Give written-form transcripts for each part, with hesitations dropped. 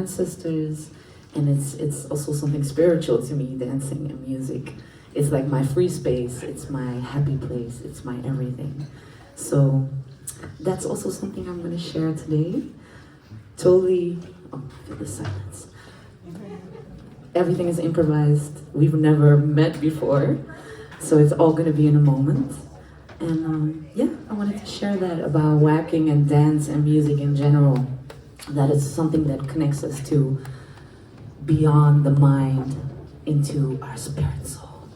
ancestors, and it's also something spiritual to me, dancing and music. It's like my free space, it's my happy place, it's my everything. So that's also something I'm going to share today. Totally, oh, I feel the silence. Everything is improvised. We've never met before, so it's all going to be in a moment. And yeah, I wanted to share that about whacking and dance and music in general. That is something that connects us to beyond the mind into our spirit soul.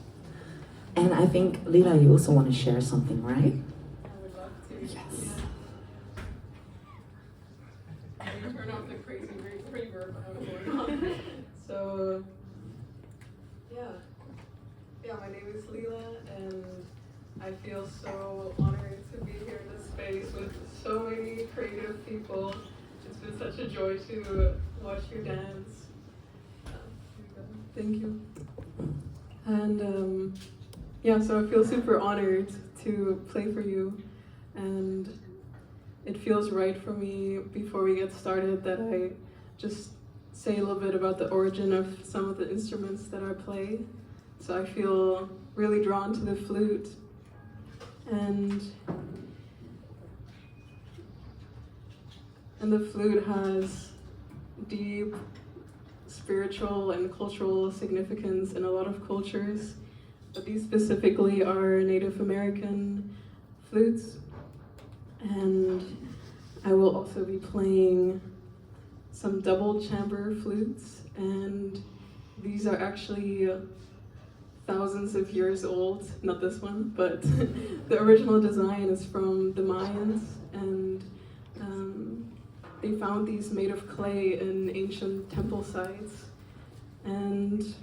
And I think, Lila, you also want to share something, right? I would love to. Yes. You turn off the crazy reverb I have going on. So, yeah, my name is Lila, and I feel so honored to be here in this space with so many creative people. It's been such a joy to watch you dance. Thank you. And yeah, so I feel super honored to play for you, and it feels right for me before we get started that I just say a little bit about the origin of some of the instruments that I play. So I feel really drawn to the flute, and the flute has deep spiritual and cultural significance in a lot of cultures, but these specifically are Native American flutes. And I will also be playing some double chamber flutes, and these are actually thousands of years old. Not this one, but the original design is from the Mayans, and they found these made of clay in ancient temple sites, and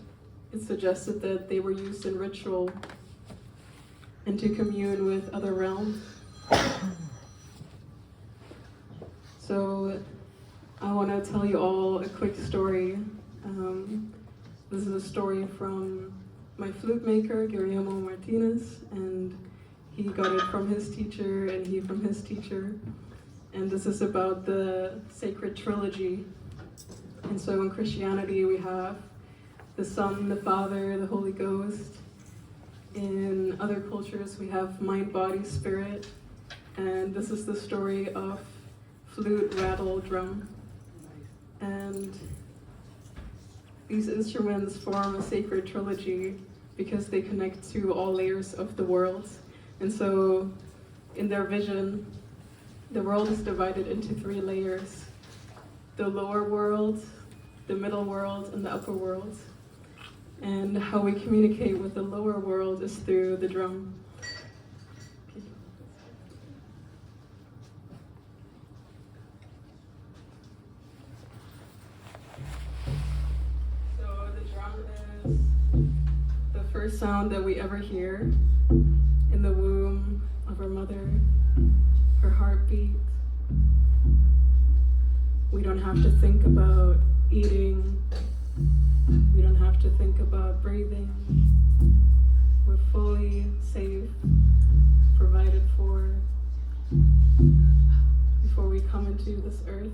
it suggested that they were used in ritual and to commune with other realms. So I want to tell you all a quick story. This is a story from my flute maker, Guillermo Martinez, and he got it from his teacher and he from his teacher. And this is about the sacred trilogy. And so in Christianity we have the Son, the Father, the Holy Ghost. In other cultures we have mind, body, spirit. And this is the story of flute, rattle, drum. And these instruments form a sacred trilogy because they connect to all layers of the world. And so in their vision, the world is divided into 3 layers: the lower world, the middle world, and the upper world. And how we communicate with the lower world is through the drum. So the drum is the first sound that we ever hear in the womb of our mother. Her heartbeat. We don't have to think about eating. We don't have to think about breathing. We're fully safe, provided for before we come into this earth.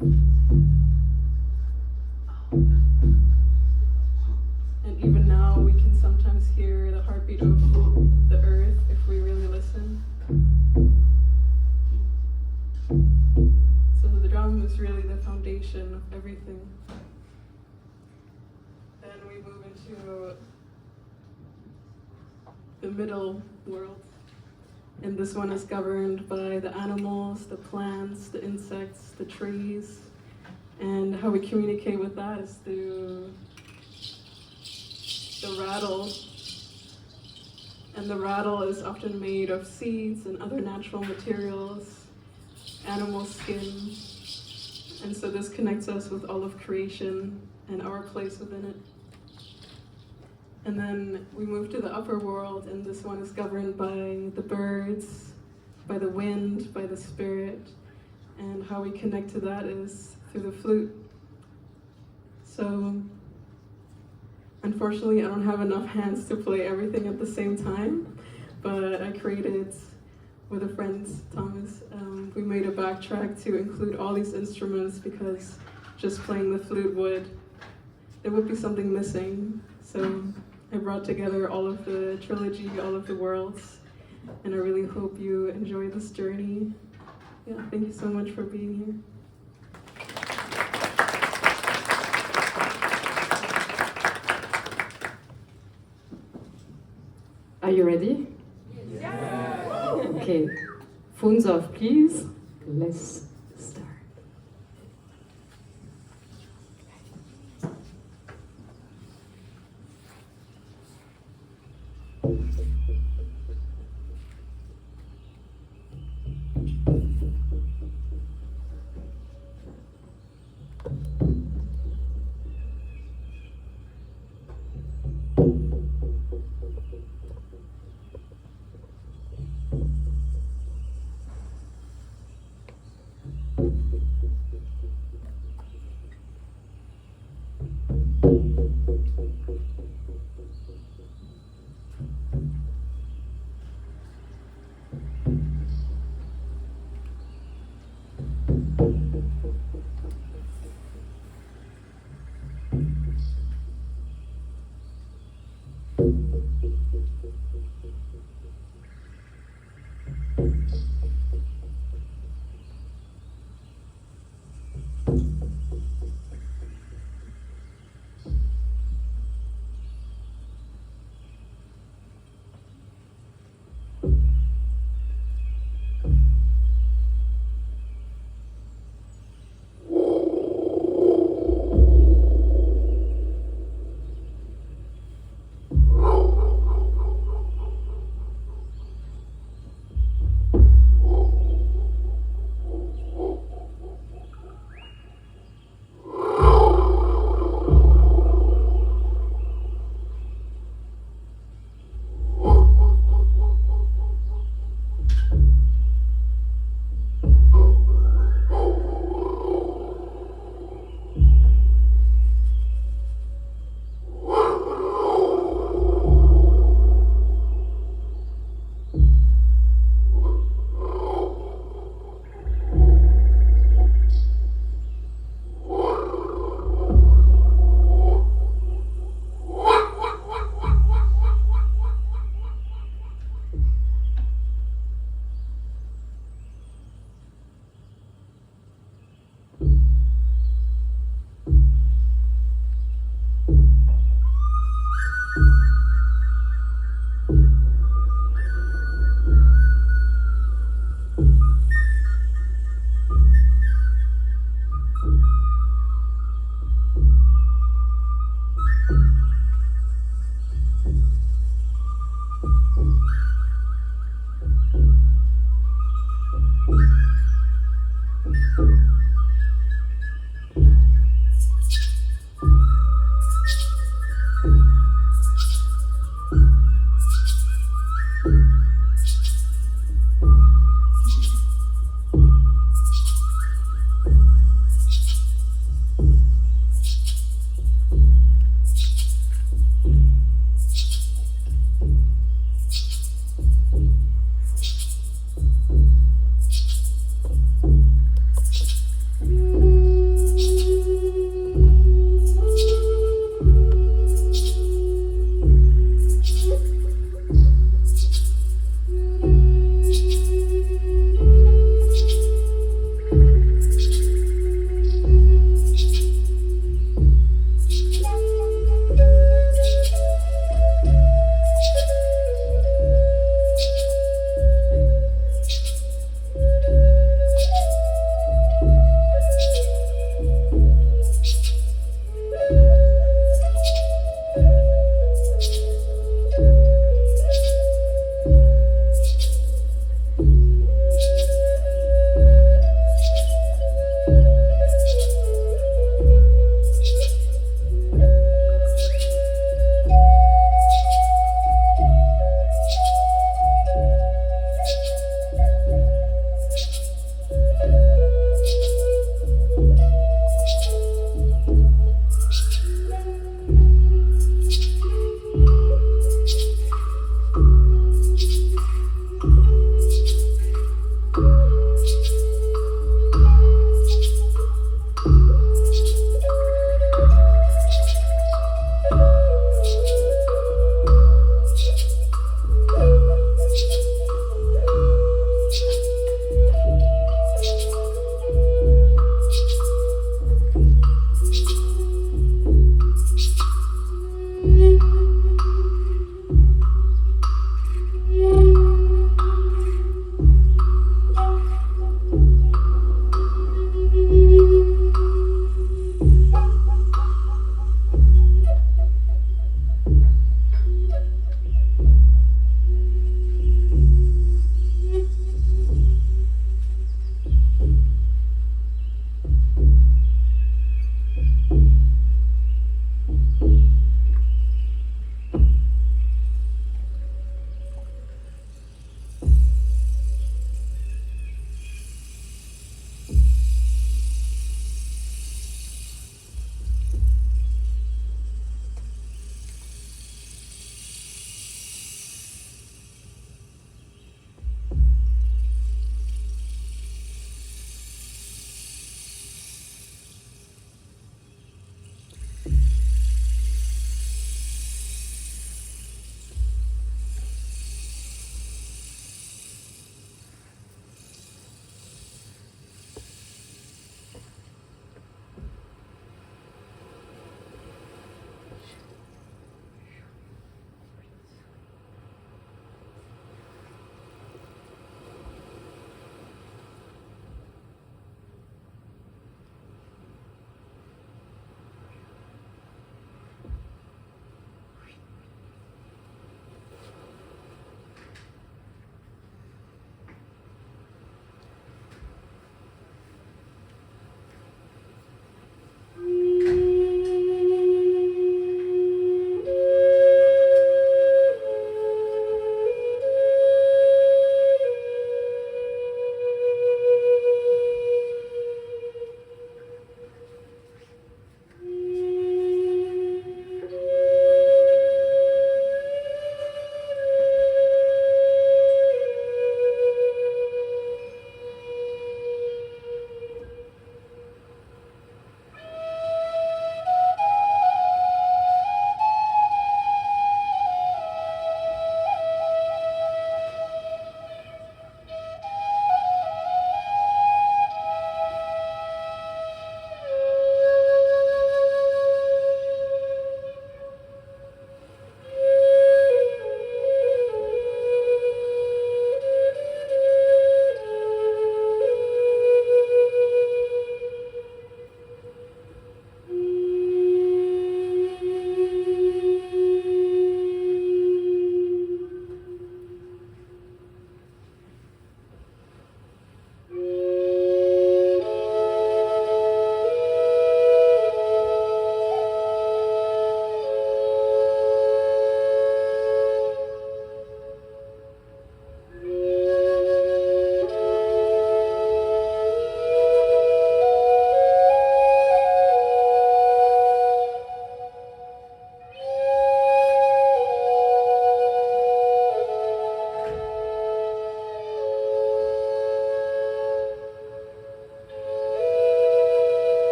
And even now, we can sometimes hear the heartbeat of the earth if we really listen. So the drum is really the foundation of everything. Then we move into the middle world. And this one is governed by the animals, the plants, the insects, the trees. And how we communicate with that is through the rattle. And the rattle is often made of seeds and other natural materials, animal skin, and so this connects us with all of creation and our place within it. And then we move to the upper world, and this one is governed by the birds, by the wind, by the spirit, and how we connect to that is through the flute. So unfortunately I don't have enough hands to play everything at the same time, but I created with a friend, Thomas, we made a backtrack to include all these instruments because just playing the flute there would be something missing. So I brought together all of the trilogy, all of the worlds, and I really hope you enjoy this journey. Yeah, thank you so much for being here. Are you ready? Yeah. Okay, phones off, please. Let's start.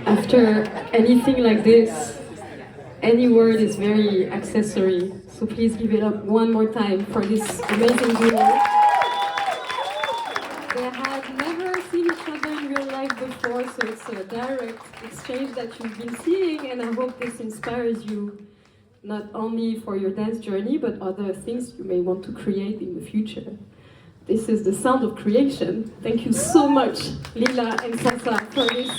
After anything like this, any word is very accessory. So please give it up one more time for this amazing duo. They have never seen each other in real life before, so it's a direct exchange that you've been seeing, and I hope this inspires you not only for your dance journey, but other things you may want to create in the future. This is the sound of creation. Thank you so much, Lila and Sasa, for this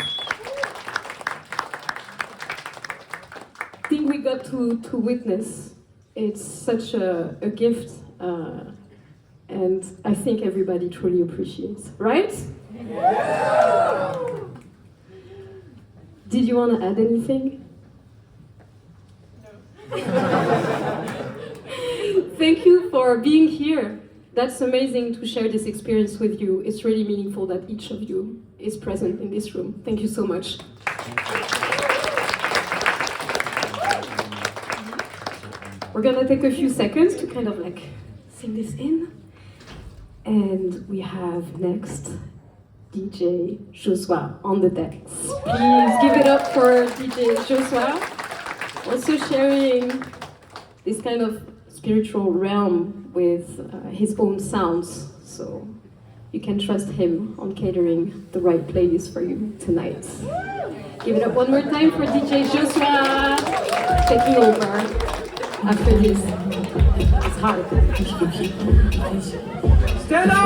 thing we got to witness. It's such a gift, and I think everybody truly appreciates, right? Yeah. Did you want to add anything? No. Thank you for being here. That's amazing to share this experience with you. It's really meaningful that each of you is present in this room. Thank you so much. We're gonna take a few seconds to kind of like sing this in. And we have next DJ Joshua on the decks. Please give it up for DJ Joshua. Also sharing this kind of spiritual realm with his own sounds. So you can trust him on catering the right playlist for you tonight. Give it up one more time for DJ Joshua taking over. After this, it's hard. Stand up!